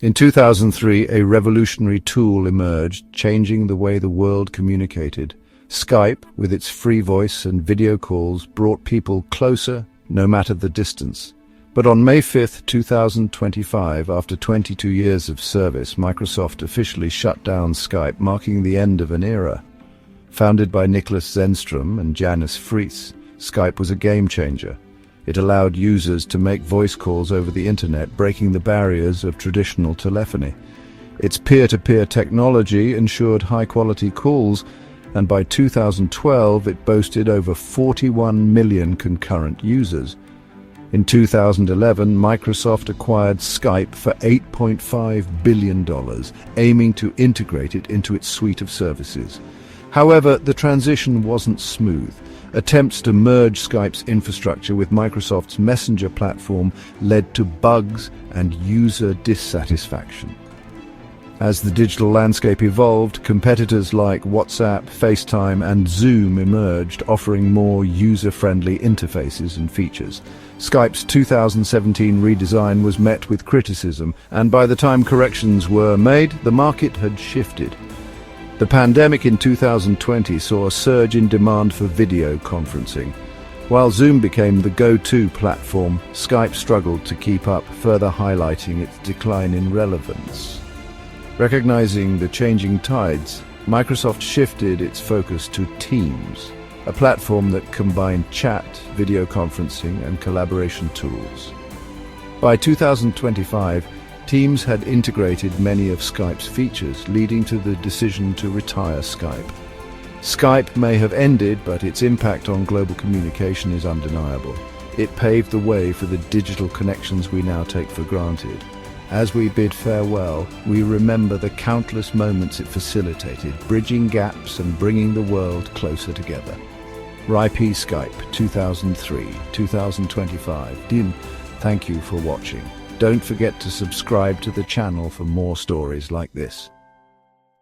In 2003, a revolutionary tool emerged, changing the way the world communicated. Skype, with its free voice and video calls, brought people closer, no matter the distance. But on May 5, 2025, after 22 years of service, Microsoft officially shut down Skype, marking the end of an era. Founded by Nicholas Zenstrom and Janice Fries, Skype was a game-changer. It allowed users to make voice calls over the internet, breaking the barriers of traditional telephony. Its peer-to-peer technology ensured high-quality calls, and by 2012 it boasted over 41 million concurrent users. In 2011, Microsoft acquired Skype for $8.5 billion, aiming to integrate it into its suite of services. However, the transition wasn't smooth. Attempts to merge Skype's infrastructure with Microsoft's Messenger platform led to bugs and user dissatisfaction. As the digital landscape evolved, competitors like WhatsApp, FaceTime, and Zoom emerged, offering more user-friendly interfaces and features. Skype's 2017 redesign was met with criticism, and by the time corrections were made, the market had shifted. The pandemic in 2020 saw a surge in demand for video conferencing. While Zoom became the go-to platform, Skype struggled to keep up, further highlighting its decline in relevance. Recognizing the changing tides, Microsoft shifted its focus to Teams, a platform that combined chat, video conferencing, and collaboration tools. By 2025, Teams had integrated many of Skype's features, leading to the decision to retire Skype. Skype may have ended, but its impact on global communication is undeniable. It paved the way for the digital connections we now take for granted. As we bid farewell, we remember the countless moments it facilitated, bridging gaps and bringing the world closer together. RIP Skype 2003-2025. Dean, thank you for watching. Don't forget to subscribe to the channel for more stories like this.